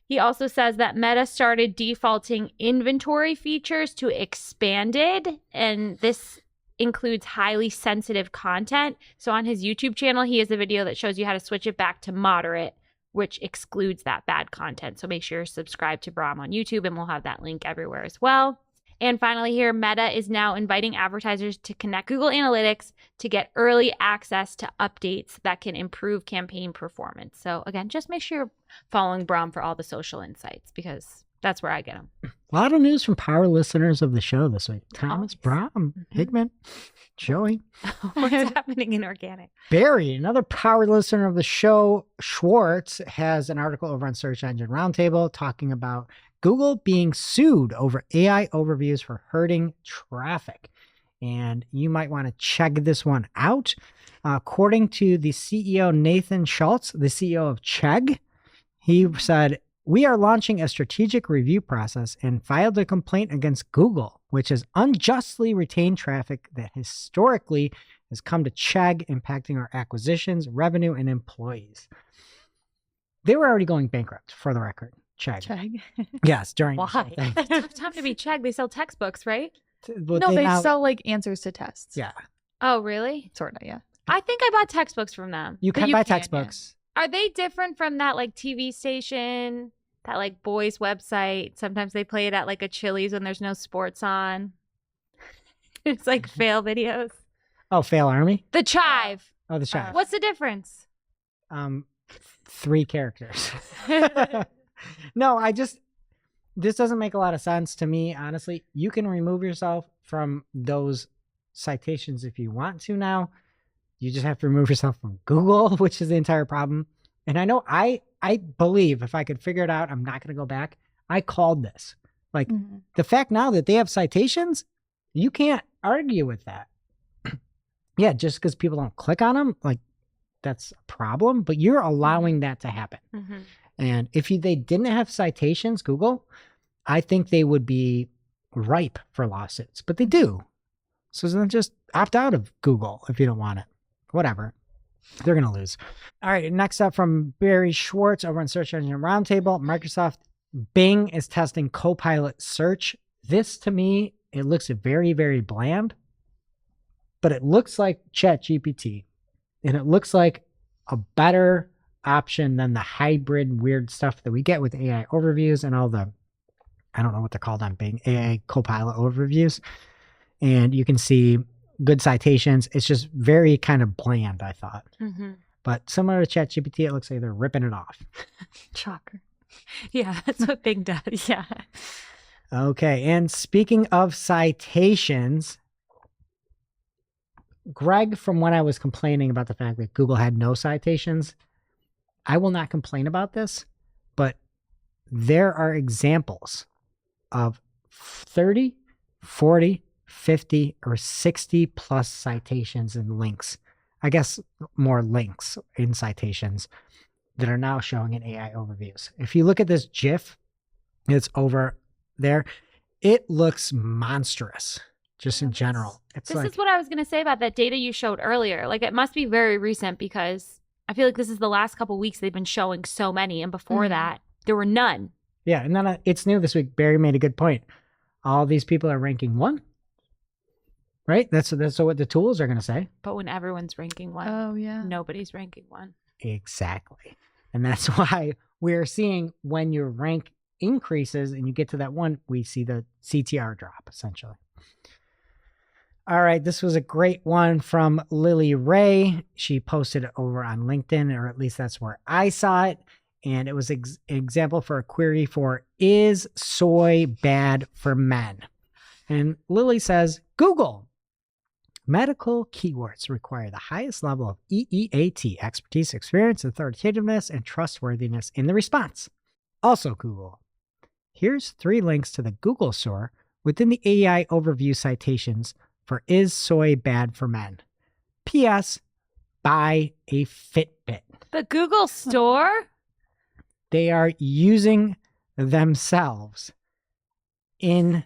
He also says that Meta started defaulting inventory features to expanded, and this includes highly sensitive content. So on his YouTube channel, he has a video that shows you how to switch it back to moderate, which excludes that bad content. So make sure you're subscribed to Brahm on YouTube, and we'll have that link everywhere as well. And finally here, Meta is now inviting advertisers to connect Google Analytics to get early access to updates that can improve campaign performance. So again, just make sure you're following Brom for all the social insights because that's where I get them. A lot of news from power listeners of the show this week. Thomas, Brom, Hickman, Joey. What's happening in organic? Barry, another power listener of the show, Schwartz, has an article over on Search Engine Roundtable talking about Google being sued over AI overviews for hurting traffic. And you might want to check this one out. According to the CEO, Nathan Schultz, the CEO of Chegg, he said, "We are launching a strategic review process and filed a complaint against Google, which has unjustly retained traffic that historically has come to Chegg, impacting our acquisitions, revenue, and employees." They were already going bankrupt, for the record. Chegg. Yes, during this whole Why? thing. It's a tough time to be Chegg. They sell textbooks, right? But No, they now- sell like answers to tests. Yeah, Oh, really? Sort of, yeah. I think I bought textbooks from them. you But can you buy can, yeah. textbooks. Are they different from that like TV station, that like boys website? Sometimes they play it at like a Chili's when there's no sports on. It's like fail videos. Oh, Fail Army. The Chive. Oh, the Chive. What's the difference? 3 characters. No, this doesn't make a lot of sense to me, honestly. You can remove yourself from those citations if you want to now. You just have to remove yourself from Google, which is the entire problem. And I know I believe if I could figure it out, I'm not going to go back. I called this. Like the fact now that they have citations, you can't argue with that. Yeah, just because people don't click on them, like that's a problem, but you're allowing that to happen. Mm-hmm. And if they didn't have citations, Google, I think they would be ripe for lawsuits, but they do. So then just opt out of Google if you don't want it. Whatever. They're going to lose. All right. Next up from Barry Schwartz over on Search Engine Roundtable, Microsoft Bing is testing Copilot Search. This to me, it looks very, very bland, but it looks like ChatGPT and it looks like a better option than the hybrid weird stuff that we get with AI overviews and all the, I don't know what they're called on Bing, AI Copilot overviews. And you can see good citations. It's just very kind of bland, I thought. Mm-hmm. But similar to ChatGPT, it looks like they're ripping it off. Shocker. Yeah, that's what Bing does. Yeah. Okay. And speaking of citations, Greg, from when I was complaining about the fact that Google had no citations, I will not complain about this, but there are examples of 30, 40, 50, or 60 plus citations and links. I guess more links in citations that are now showing in AI overviews. If you look at this GIF, it's over there. It looks monstrous just in general. It's This like, is what I was going to say about that data you showed earlier. Like it must be very recent because I feel like this is the last couple weeks they've been showing so many. And before that, there were none. yeah. And then it's new this week. Barry made a good point. All these people are ranking 1. Right? That's what the tools are going to say. But when everyone's ranking 1, Oh, yeah. nobody's ranking 1. Exactly. And that's why we're seeing when your rank increases and you get to that 1, we see the CTR drop essentially. All right. This was a great one from Lily Ray. She posted it over on LinkedIn, or at least that's where I saw it. And it was an example for a query for, is soy bad for men? And Lily says, Google. Medical keywords require the highest level of EEAT, expertise, experience, authoritativeness, and trustworthiness in the response. Also, Google. Here's 3 links to the Google store within the AI overview citations for Is Soy Bad for Men? P.S. Buy a Fitbit. The Google store? They are using themselves in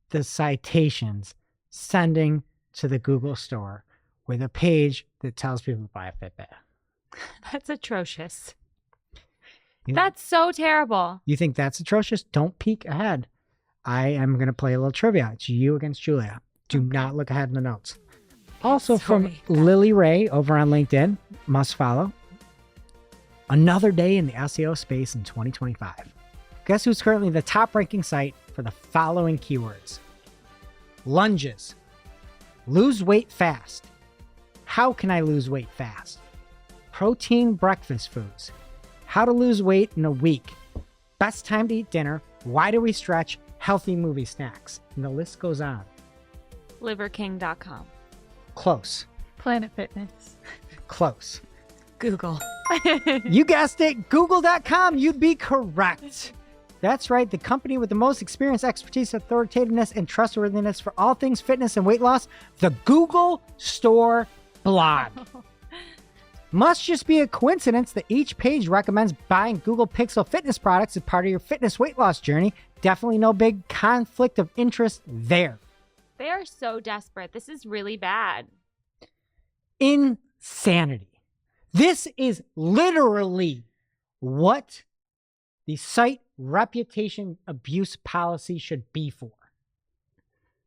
the citations, sending to the Google store with a page that tells people to buy a Fitbit. That's atrocious. You- That's so terrible. You think that's atrocious? Don't peek ahead. I am going to play a little trivia. It's you against Julia. Do not look ahead in the notes. Also from Sorry. Lily Ray over on LinkedIn, must follow. Another day in the SEO space in 2025. Guess who's currently the top ranking site for the following keywords? Lunges. Lose weight fast. How can I lose weight fast? Protein breakfast foods. How to lose weight in a week. Best time to eat dinner. Why do we stretch? Healthy movie snacks. And the list goes on. Liverking.com. Close. Planet Fitness. Close. Google. You guessed it. Google.com. You'd be correct. That's right. The company with the most experience, expertise, authoritativeness, and trustworthiness for all things fitness and weight loss. The Google Store blog. Must just be a coincidence that each page recommends buying Google Pixel fitness products as part of your fitness weight loss journey. Definitely no big conflict of interest there. They are so desperate. This is really bad. Insanity. This is literally what the site reputation abuse policy should be for.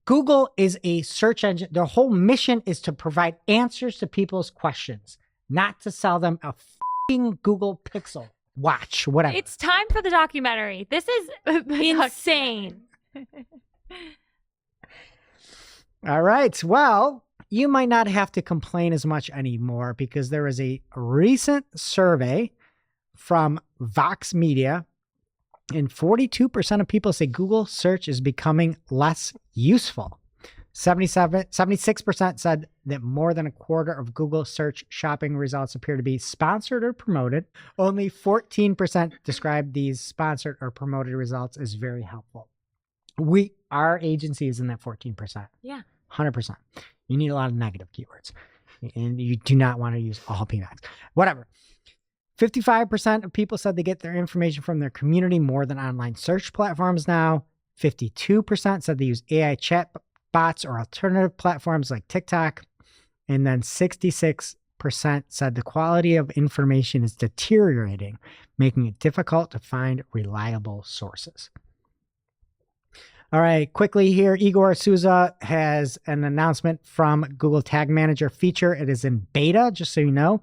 Google is a search engine. Their whole mission is to provide answers to people's questions, not to sell them a f***ing Google Pixel watch, whatever. It's time for the documentary. This is insane. All right. Well, you might not have to complain as much anymore because there was a recent survey from Vox Media, and 42% of people say Google search is becoming less useful. 76% said that more than a quarter of Google search shopping results appear to be sponsored or promoted. Only 14% describe these sponsored or promoted results as very helpful. Our agency is in that 14%. Yeah. 100%. You need a lot of negative keywords, and you do not want to use all PMAX. Whatever. 55% of people said they get their information from their community more than online search platforms now. 52% said they use AI chat bots or alternative platforms like TikTok. And then 66% said the quality of information is deteriorating, making it difficult to find reliable sources. All right, quickly here, Igor Souza has an announcement from Google Tag Manager feature. It is in beta, just so you know,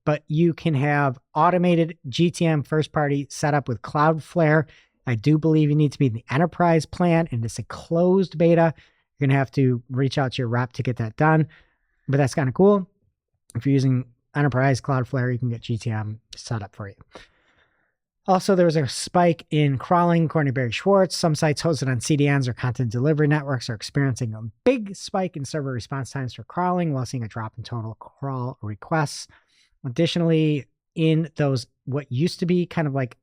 but you can have automated GTM first party set up with Cloudflare. I do believe you need to be in the enterprise plan, and it's a closed beta. You're going to have to reach out to your rep to get that done, but that's kind of cool. If you're using enterprise Cloudflare, you can get GTM set up for you. Also, there was a spike in crawling, according to Barry Schwartz. Some sites hosted on CDNs or content delivery networks are experiencing a big spike in server response times for crawling, while seeing a drop in total crawl requests. Additionally, in those, what used to be kind of like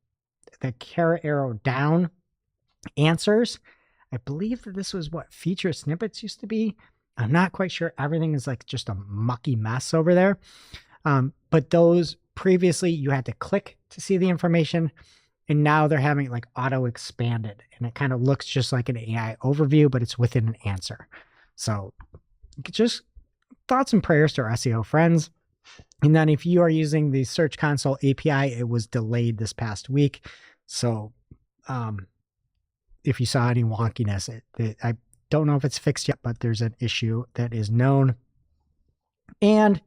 the caret arrow down answers, I believe that this was what feature snippets used to be. I'm not quite sure. Everything is like just a mucky mess over there. But those previously you had to click to see the information, and now they're having it like auto expanded, and it kind of looks just like an AI overview, but it's within an answer. So just thoughts and prayers to our SEO friends. And then if you are using the Search Console API, it was delayed this past week. So if you saw any wonkiness, I don't know if it's fixed yet, but there's an issue that is known. And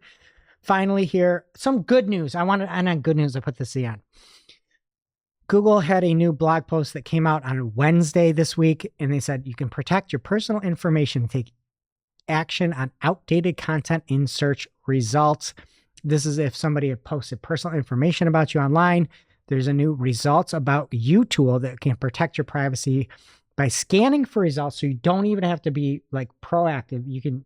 finally here, some good news. I wanted to end on good news. I put this in. Google had a new blog post that came out on Wednesday this week, and they said you can protect your personal information and take action on outdated content in search results. This is if somebody had posted personal information about you online. There's a new results about you tool that can protect your privacy by scanning for results, so you don't even have to be like proactive. You can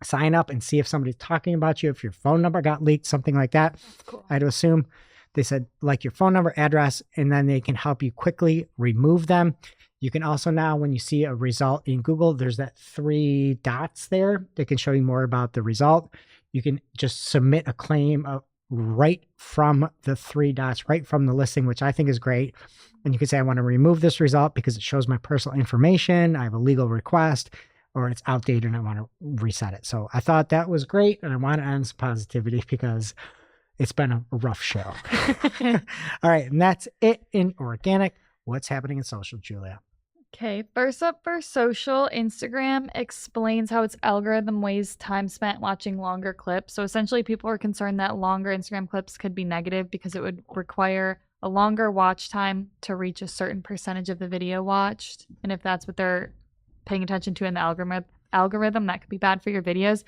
sign up and see if somebody's talking about you, if your phone number got leaked, something like that. That's cool. I'd assume they said like your phone number, address, and then they can help you quickly remove them. You can also now, when you see a result in Google, there's that 3 dots there that can show you more about the result. You can just submit a claim right from the 3 dots, right from the listing, which I think is great. And you can say, I want to remove this result because it shows my personal information. I have a legal request, or it's outdated and I want to reset it. So I thought that was great. And I want to end some positivity because it's been a rough show. All right. And that's it in organic. What's happening in social, Julia? Okay, first up for social, Instagram explains how its algorithm weighs time spent watching longer clips. So essentially, people are concerned that longer Instagram clips could be negative because it would require a longer watch time to reach a certain percentage of the video watched. And if that's what they're paying attention to in the algorithm that could be bad for your videos.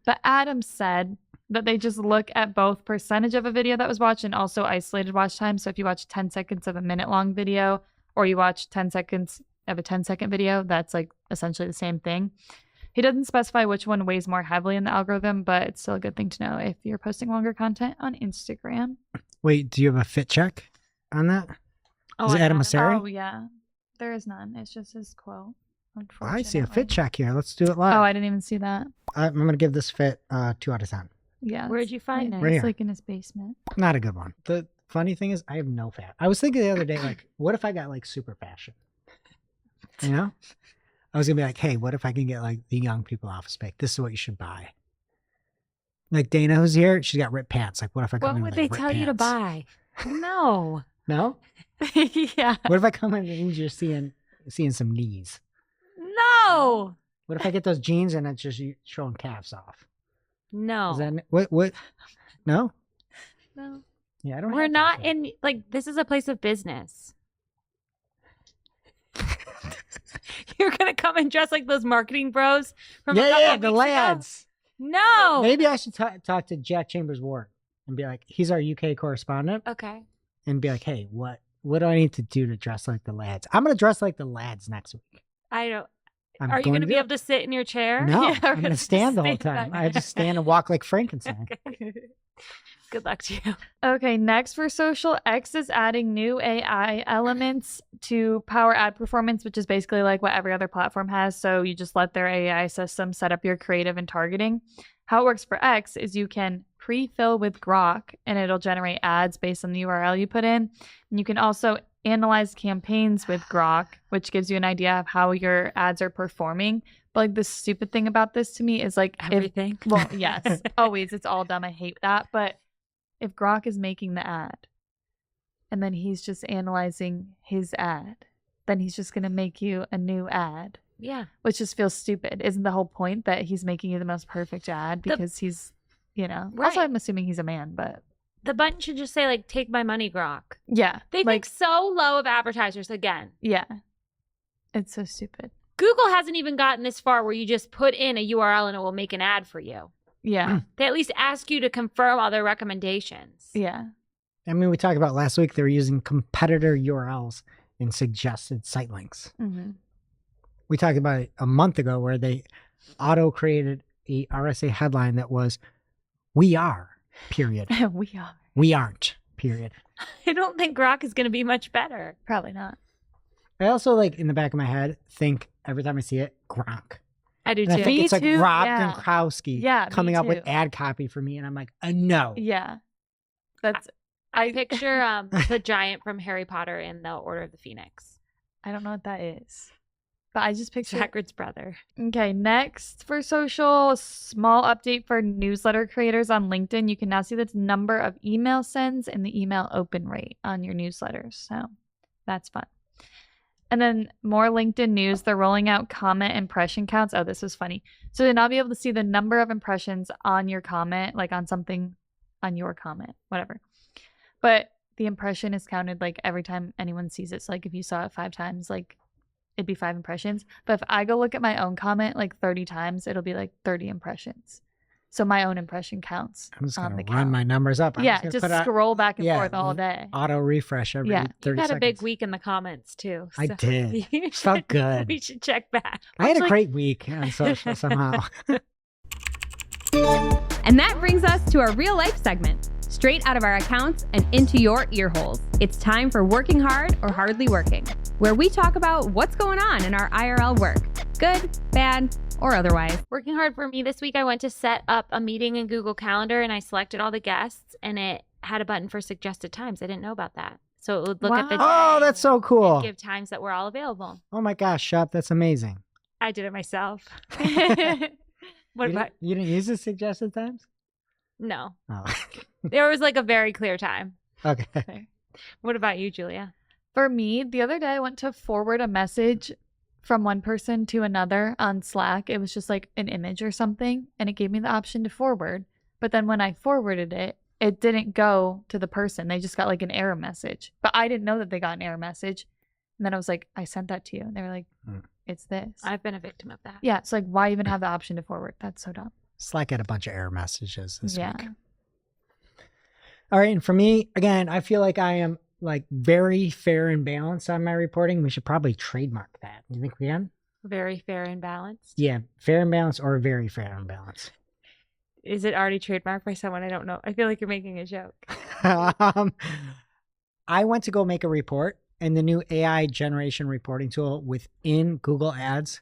But Adam said that they just look at both percentage of a video that was watched and also isolated watch time. So if you watch 10 seconds of a minute-long video or you watch 10 seconds of a 10-second video, that's like essentially the same thing. He doesn't specify which one weighs more heavily in the algorithm, but it's still a good thing to know if you're posting longer content on Instagram. Wait, do you have a fit check on that? Is it Adam Mosseri? Oh, yeah. There is none. It's just his quote, I see a unfortunately. fit check here. Let's do it live. Oh, I didn't even see that. I'm going to give this fit 2 out of 10. Yeah. Where'd you find it? Right It's here. like in his basement. Not a good one. The funny thing is I have no fat. I was thinking the other day, like, what if I got like super fashion? You know? I was going to be like, hey, what if I can get like the young people office pick? This is what you should buy. Like Dana, who's here, she's got ripped pants. Like, what if I come What in would with they like, ripped tell you to pants? buy? No. No? Yeah. What if I come in and you're seeing some knees? No. What if I get those jeans and it's just you showing calves off? No. Is that what? No? No. Yeah, I don't. We're have not that. in, like, this is a place of business. You're going to come and dress like those marketing bros from a couple Yeah, of the weeks ago? lads. No. Maybe I should talk to Jack Chambers Ward and be like, he's our UK correspondent, Okay. and be like, hey, what do I need to do to dress like the lads? I'm gonna dress like the lads next week. I don't. I'm Are you going to be do able to sit in your chair? it. No, Yeah, I'm gonna really stand the whole stand time. back I just stand and walk like Frankenstein. Okay. Good luck to you. Okay, next for social, X is adding new AI elements to power ad performance, which is basically like what every other platform has. So you just let their AI system set up your creative and targeting. How it works for X is you can pre-fill with Grok and it'll generate ads based on the URL you put in. And you can also analyze campaigns with Grok, which gives you an idea of how your ads are performing. But like the stupid thing about this to me is like Everything. well, yes, always. It's all dumb. I hate that. But if Grok is making the ad and then he's just analyzing his ad, then he's just going to make you a new ad, Yeah. which just feels stupid. Isn't the whole point that he's making you the most perfect ad because he's, you know, also Right. I'm assuming he's a man, but The button should just say, like, take my money, Grok. yeah, They like, think so low of advertisers again. yeah, it's so stupid. Google hasn't even gotten this far where you just put in a URL and it will make an ad for you. Yeah, They at least ask you to confirm all their recommendations. yeah, I mean, we talked about last week. They were using competitor URLs in suggested site links. We talked about it a month ago where they auto created a RSA headline that was, "We are." Period. we are We aren't. Period. I don't think Grok is going to be much better. probably not. I also like in the back of my head think every time I see it, Gronk. I do And I too. think Me it's like too, Rob yeah. Gronkowski Yeah, me coming up with too. ad copy for me, and I'm like, no. Yeah, that's I picture the giant from Harry Potter in the Order of the Phoenix. I don't know what that is, but I just picture. Hagrid's brother. Okay, next for social, small update for newsletter creators on LinkedIn. You can now see the number of email sends and the email open rate on your newsletters. So that's fun. And then more LinkedIn news. They're rolling out comment impression counts. Oh, this was funny. So you'll now be able to see the number of impressions on your comment, like on something on your comment, whatever. But the impression is counted like every time anyone sees it. So like if you saw it 5 times, like it'd be 5 impressions. But if I go look at my own comment like 30 times, it'll be like 30 impressions. So my own impression counts. I'm just on going to the run count. my numbers up. I'm Yeah, gonna just put a scroll back and yeah, forth all day. auto refresh every Yeah. 30 You had seconds. a big week in the comments too. I so did. you Felt should- good. We should check back. I had a like- great week on social somehow. And that brings us to our real life segment, straight out of our accounts and into your ear holes. It's time for Working Hard or Hardly Working, where we talk about what's going on in our IRL work, good, bad, or otherwise. Working hard for me this week, I went to set up a meeting in Google Calendar and I selected all the guests and it had a button for suggested times. I didn't know about that. So it would look at the day Oh, that's so cool. and give times that were all available. Oh my gosh, Shep, that's amazing. I did it myself. You What about? didn't, you didn't use the suggested times? No. Oh, There was like a very clear time. okay. What about you, Julia? For me, the other day I went to forward a message from one person to another on Slack. It was just like an image or something, and it gave me the option to forward. But then when I forwarded it, it didn't go to the person. They just got like an error message. But I didn't know that they got an error message. And then I was like, I sent that to you. And they were like, it's this. I've been a victim of that. Yeah, it's like, why even have the option to forward? That's so dumb. Slack had a bunch of error messages this Yeah. week. All right, and for me, again, I feel like I am like very fair and balanced on my reporting. We should probably trademark that. You think we can? Very fair and balanced. Yeah, fair and balanced or very fair and balanced. Is it already trademarked by someone I don't know? I feel like you're making a joke. I went to go make a report, and the new AI generation reporting tool within Google Ads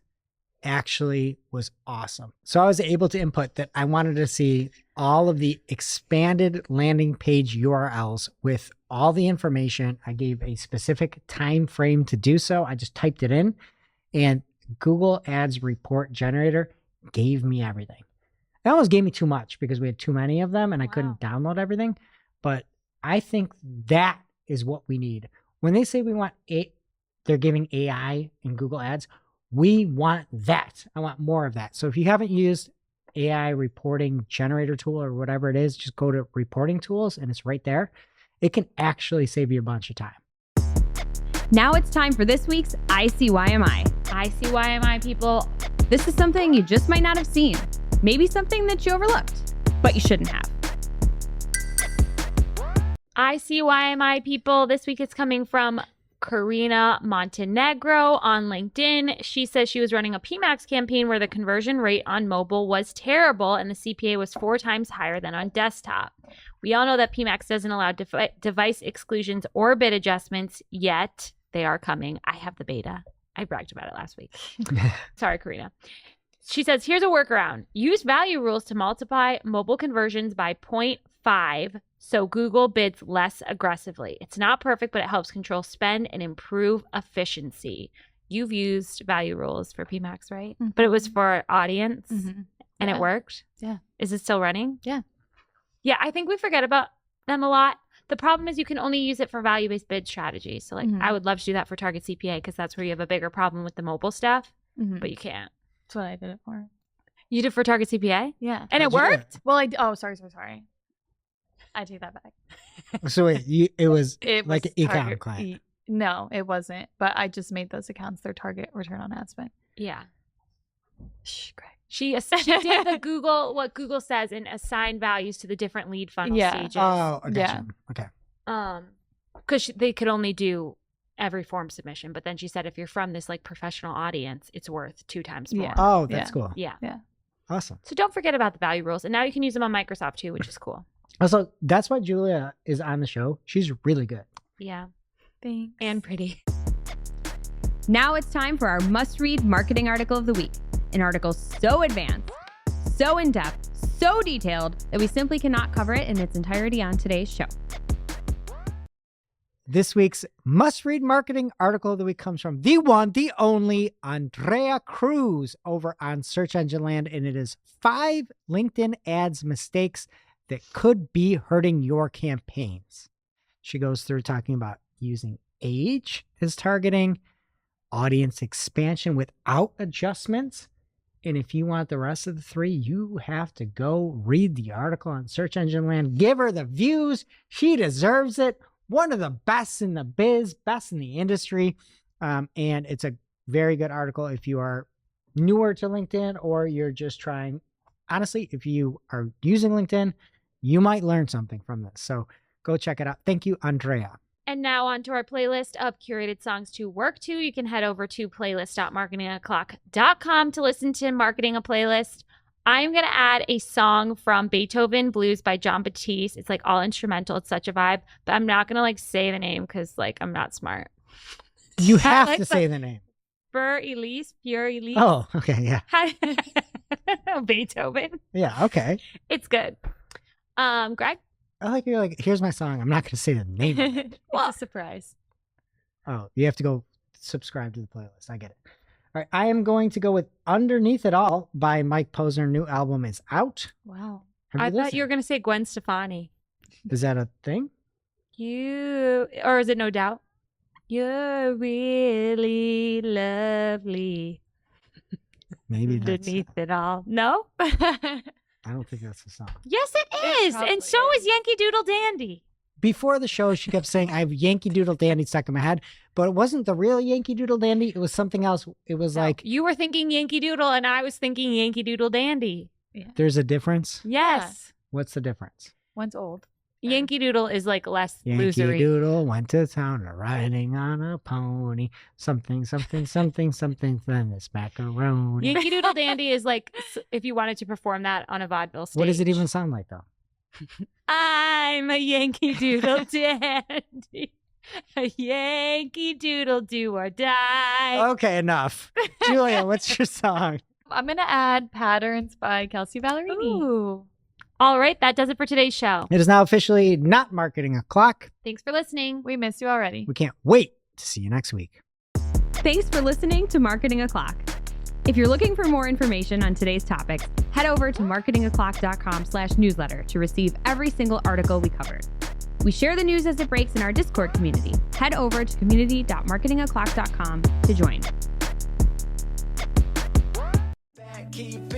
actually was awesome. So I was able to input that I wanted to see all of the expanded landing page URLs with all the information. I gave a specific time frame to do so. I just typed it in, and Google Ads report generator gave me everything. It almost gave me too much because we had too many of them and I couldn't download everything. But I think that is what we need. When they say they're giving AI in Google Ads, we want that. I want more of that. So if you haven't used AI reporting generator tool or whatever it is, just go to reporting tools and it's right there. It can actually save you a bunch of time. Now it's time for this week's ICYMI. ICYMI, people. This is something you just might not have seen. Maybe something that you overlooked, but you shouldn't have. ICYMI, people. This week it's coming from Karina Montenegro on LinkedIn. She says she was running a PMAX campaign where the conversion rate on mobile was terrible and the CPA was 4 times higher than on desktop. We all know that PMAX doesn't allow device exclusions or bid adjustments yet. They are coming. I have the beta. I bragged about it last week. Sorry, Karina. She says, here's a workaround. Use value rules to multiply mobile conversions by 0.5 so Google bids less aggressively. It's not perfect, but it helps control spend and improve efficiency. You've used value rules for PMAX, right? Mm-hmm. But it was for our audience and it worked? Yeah. Is it still running? Yeah. Yeah, I think we forget about them a lot. The problem is you can only use it for value-based bid strategies. So, I would love to do that for Target CPA because that's where you have a bigger problem with the mobile stuff, but you can't. That's what I did it for. You did for Target CPA? Yeah. And it worked? Well, sorry. I take that back. So wait, it was It like was an econ Target- client. No, it wasn't. But I just made those accounts their target return on ad spend. Yeah. Shh, Greg. She did what Google says, and assigned values to the different lead funnel stages. Oh, I Yeah. gotcha. Okay. Because they could only do every form submission, but then she said if you're from this like professional audience, it's worth 2 times more. Yeah. Oh, that's cool. Yeah. Awesome. So don't forget about the value rules, and now you can use them on Microsoft too, which is cool. Also, that's why Julia is on the show. She's really good. Yeah, Thanks. and pretty. Now it's time for our must-read marketing article of the week. An article so advanced, so in-depth, so detailed that we simply cannot cover it in its entirety on today's show. This week's must-read marketing article of the week comes from the one, the only Andrea Cruz over on Search Engine Land, and it is 5 LinkedIn ads mistakes that could be hurting your campaigns. She goes through talking about using age as targeting, audience expansion without adjustments, and if you want the rest of the 3, you have to go read the article on Search Engine Land. Give her the views. She deserves it. One of the best in the biz, best in the industry. And it's a very good article if you are newer to LinkedIn or you're just trying. Honestly, if you are using LinkedIn, you might learn something from this. So go check it out. Thank you, Andrea. And now on to our playlist of curated songs to work to. You can head over to playlist.marketingoclock.com to listen to Marketing a Playlist. I'm going to add a song from Beethoven Blues by John Batiste. It's like all instrumental. It's such a vibe. But I'm not going to like say the name because like I'm not smart. You have like to say the name. Pure Elise. Oh, okay. Yeah. Beethoven. Yeah. Okay. It's good. Greg? I like you're like, here's my song. I'm not going to say the name of it. It's a surprise. Oh, you have to go subscribe to the playlist. I get it. All right. I am going to go with Underneath It All by Mike Posner. New album is out. Wow. I thought you were going to say Gwen Stefani. Is that a thing? Or is it No Doubt? You're really lovely. Maybe that's Underneath it all. No? I don't think that's the song. Yes, it is. probably And so is Yankee Doodle Dandy. Before the show, she kept saying, I have Yankee Doodle Dandy stuck in my head. but it wasn't the real Yankee Doodle Dandy. It was something else. It was like, You were thinking Yankee Doodle, and I was thinking Yankee Doodle Dandy. there's a difference. Yes. What's the difference? One's old. Yankee Doodle is like less Yankee losery. Doodle went to town riding on a pony. Something, something, something, something, then this macaroni. Yankee Doodle Dandy is like if you wanted to perform that on a vaudeville stage. What does it even sound like, though? I'm a Yankee Doodle Dandy. A Yankee Doodle do or die. Okay, enough. Julia, what's your song? I'm going to add Patterns by Kelsey Ballerini. Ooh. All right, that does it for today's show. It is now officially not Marketing O'Clock. Thanks for listening. We miss you already. We can't wait to see you next week. Thanks for listening to Marketing O'Clock. If you're looking for more information on today's topics, head over to marketingoclock.com/newsletter to receive every single article we covered. We share the news as it breaks in our Discord community. Head over to community.marketingoclock.com to join. Keep